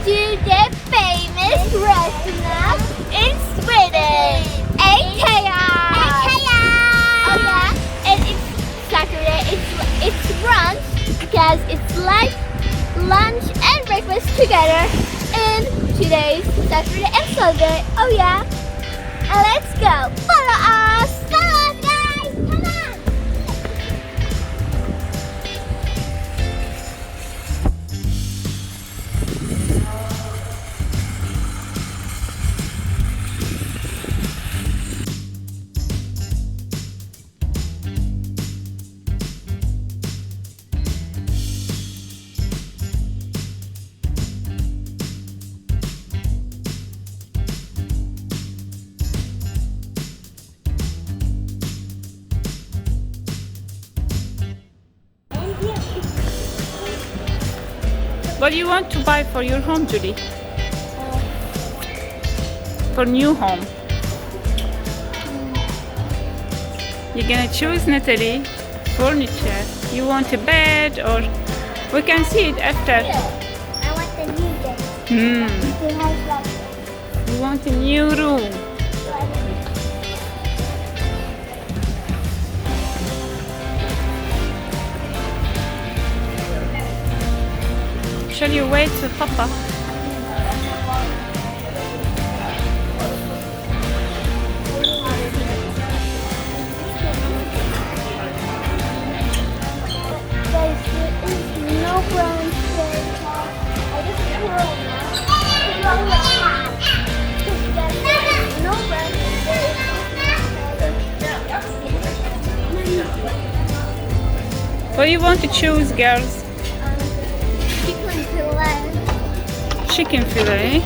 to the famous restaurant in Sweden, Ikea. Oh yeah, and it's Saturday. It's brunch because it's like lunch and breakfast together. And today's Saturday and Sunday. Oh yeah, and let's go. Follow us, guys. Come on. What do you want to buy for your home, Julie? For new home. You're gonna choose, Natalie, furniture. You want a bed or we can see it after. I want the new bed. You want a new room. Shall you wait for Papa? Guys, there is no brown shirt. I just threw it now. No brown shirt. What do you want to choose, girls? Chicken fillet.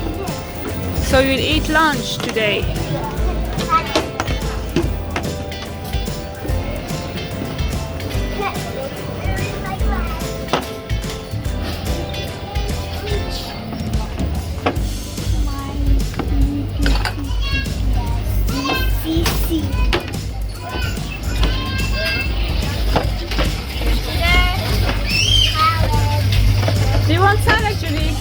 So you'll eat lunch today. Do you want salad, Julie?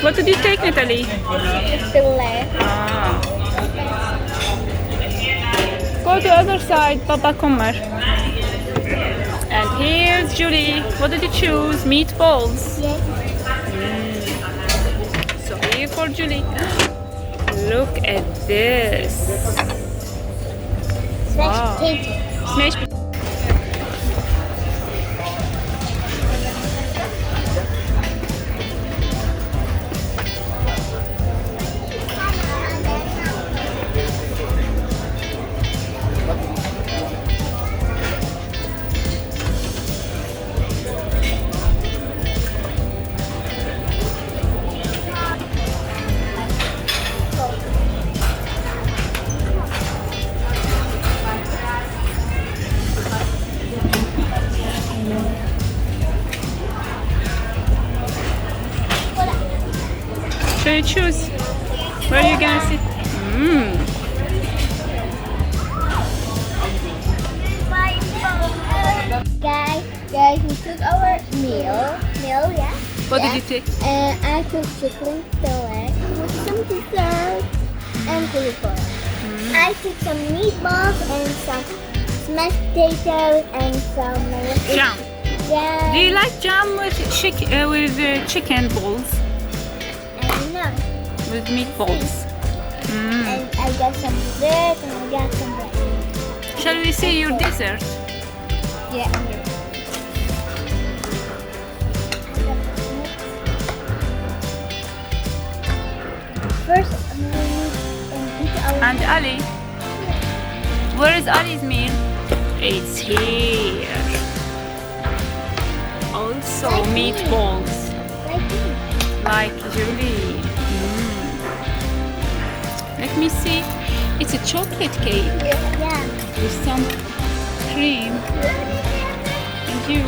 What did you take, Natalie? Fillet. Ah. Go to the other side, Papa kommer. And here's Julie. What did you choose? Meatballs. Yes. So here for Julie. Look at this. Wow. Smashed potato. So you choose. Where are you gonna sit? Guys, we took our meal, yeah. What did you take? And I took chicken fillet with some dessert and cauliflower. I took some meatballs and some smashed potatoes and some Jam. Yeah. Do you like jam with chicken balls? No. With meatballs? And I got some bread and I got some bread. Shall we see your dessert? Yeah. First, I'm gonna eat our. And Ali? Where is Ali's meal? It's here. Also meatballs. Like Julie. Let me see. It's a chocolate cake Yeah. with some cream. And you?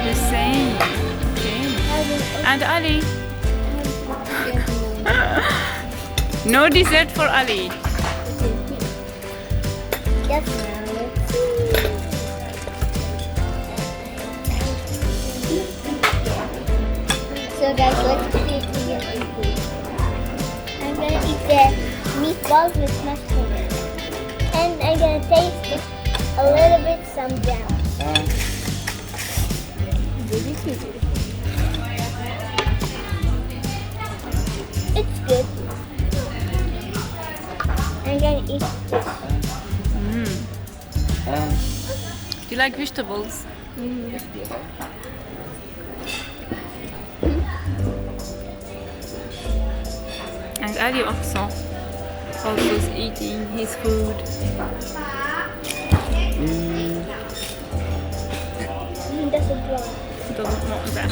The same. Okay. And Ali? No dessert for Ali. Yes, guys, let's see if we can eat food. I'm gonna eat the meatballs with mushrooms. And I'm gonna taste a little bit some jam. It's good. I'm gonna eat this. Do you like vegetables? And Ali also is eating his food. He doesn't want. Doesn't want that.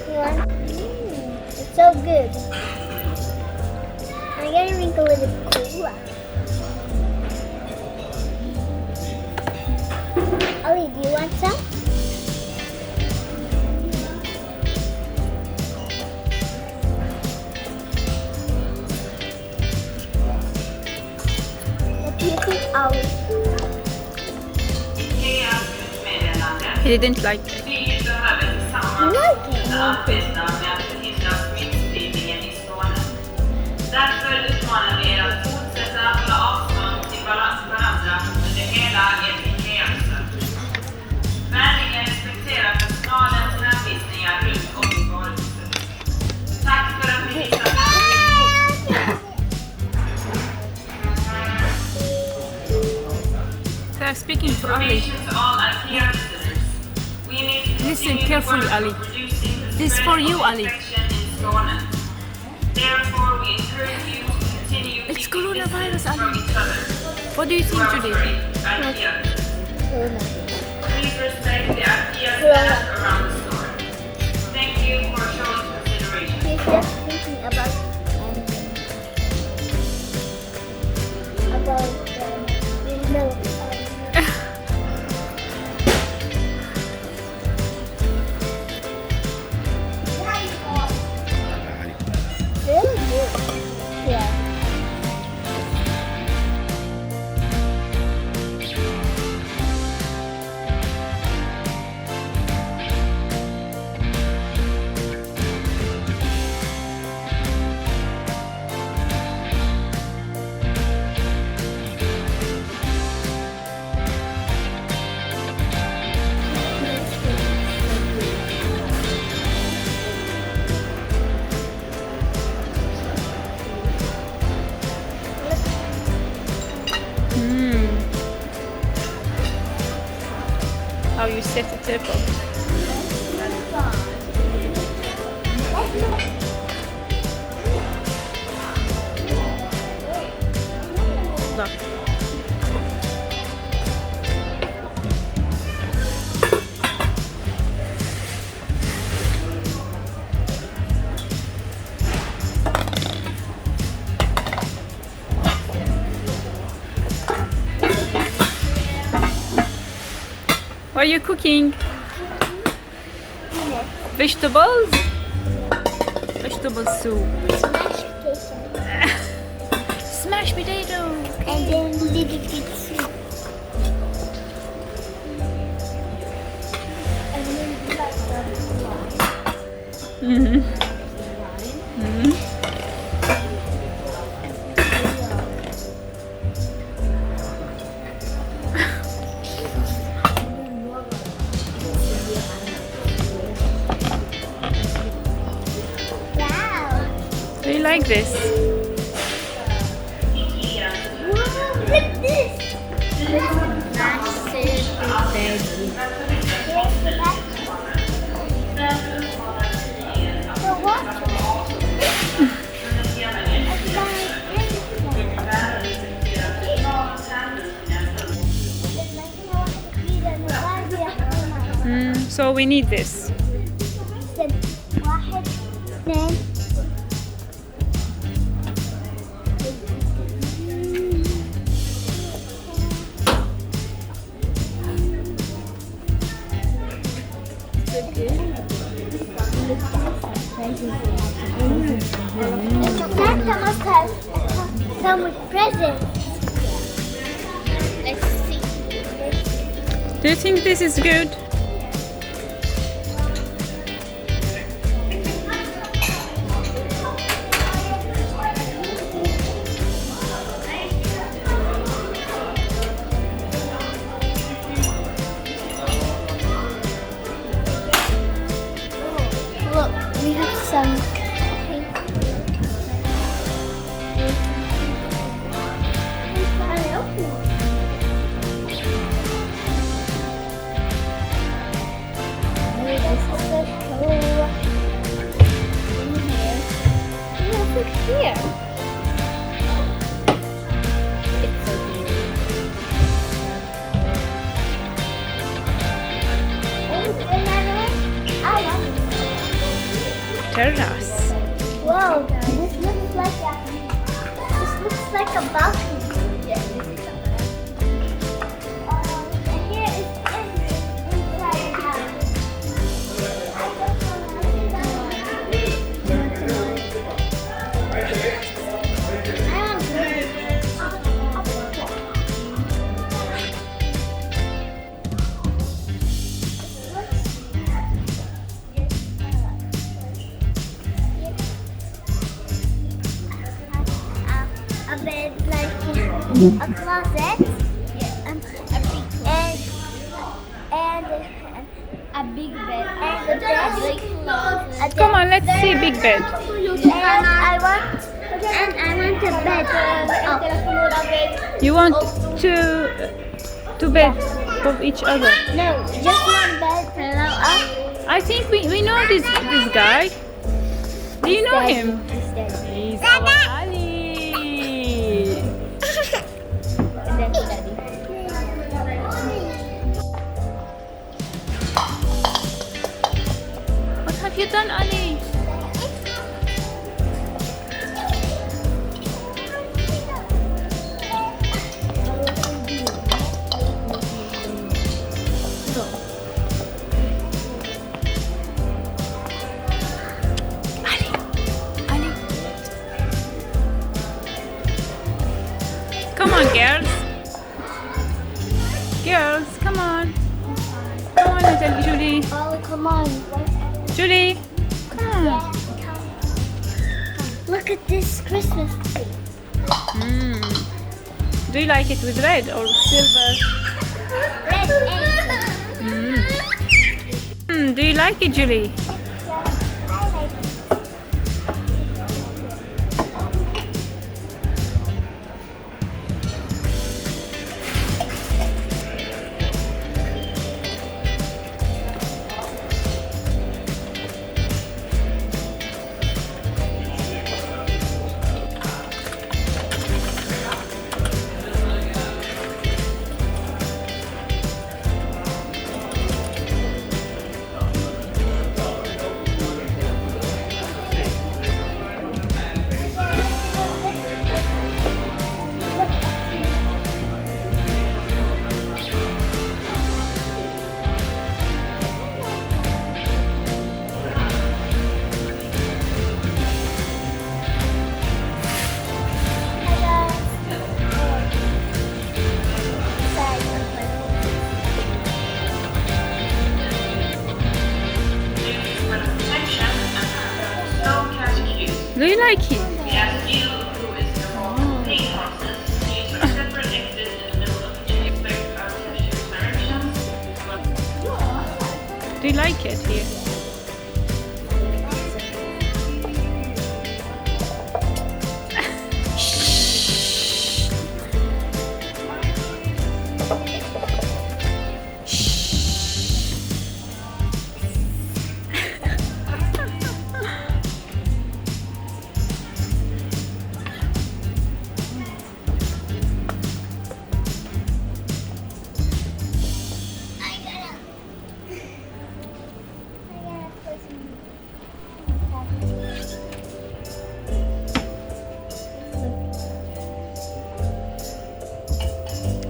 You want? It's so good. I'm gonna drink a little cola. Ali, do you want some? What do you think, Ali? He didn't like it. You like it? Arbeta med att förhindra smittspridningen i Skåne. Därför uppmanar vi er att fortsätta hålla avstånd till varandra under hela ert Ikea-besök. Vänligen respektera personalens hänvisningar runt om i varuhuset. Tack för att ni visade So I'm speaking to Ali. to all Ikea visitors. We need to Listen continue carefully, the work Ali. of reducing the This is spread for you, of Ali. infection in Skåne. Therefore, we encourage you to continue It's keeping coronavirus, distance from Ali. each other. What do you think, Julie? Please respect the IKEA setup around the store. Thank you for showing consideration. He's just thinking about milk. Really good. Yeah. How you set the table. Look. What are you cooking? Vegetables? Vegetable soup. Mashed potato. Smashed potato. And then little bit soup. And then Mm-hmm. Mm-hmm. wow. Do you like this? Wow, look at this. Mashed potato. So what? So we need this. واحد اثنين Santa must have come with presents. Let's see. Do you think this is good? terrace. Whoa, this looks like a balcony. Yes, this is a balcony. And here is inside the house. A bed like a closet, and a big bed, and a desk. Come on, let's see big bed. And I want a bed. You want two bed of each other? No, just one bed. I think we know this guy. Do you know him? He's our Ali. What have you done, Ali? Come on, girls. Girls, come on. Come on, Natalie, Julie. Oh, come on. Julie, come on. Look at this Christmas tree. Do you like it with red or silver? Red and Do you like it, Julie? Do you like it? Yes, you who is the main horses. These are separate exits in the middle of each expect artificial directions. Do you like it here?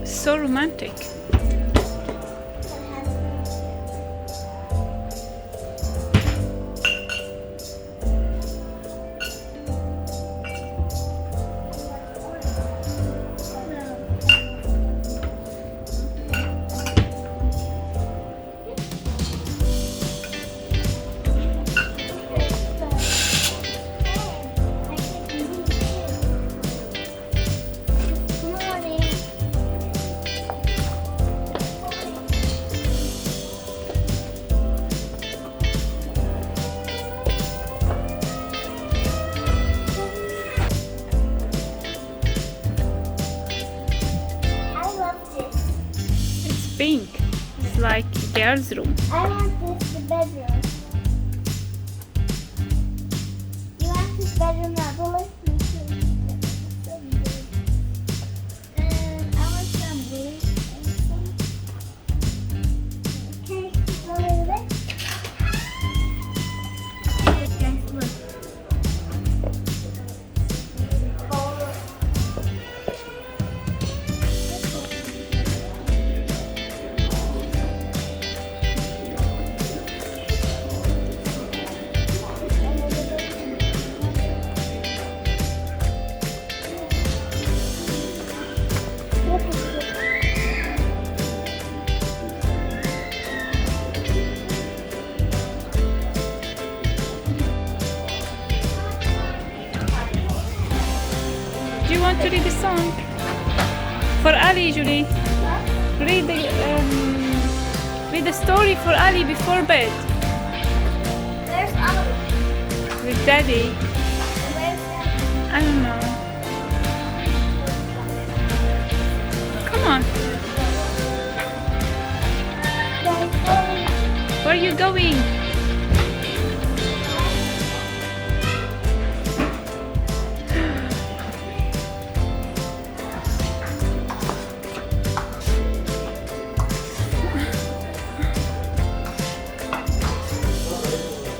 So romantic. Pink. It's like a girl's room. I want this the bedroom. You want this bedroom now? Go with me too. And I want some blue. Okay, go a little bit. Guys, look. to read the song. For Ali, Julie. Read the story for Ali before bed. Where's Ali? With Daddy. Where's Daddy? I don't know. Come on. Where are you going?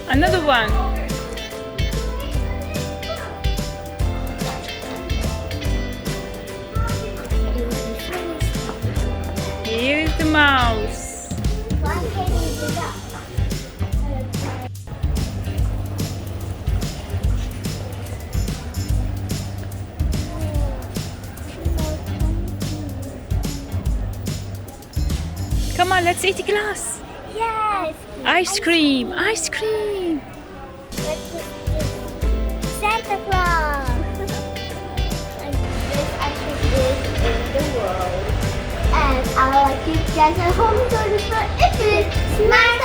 Another one. Here is the mouse. Why can't you do that? Come on, let's eat a glass. Yes. Ice cream, ice cream. Santa Claus. And this actually is in the world. And I like you guys at home so this is Smart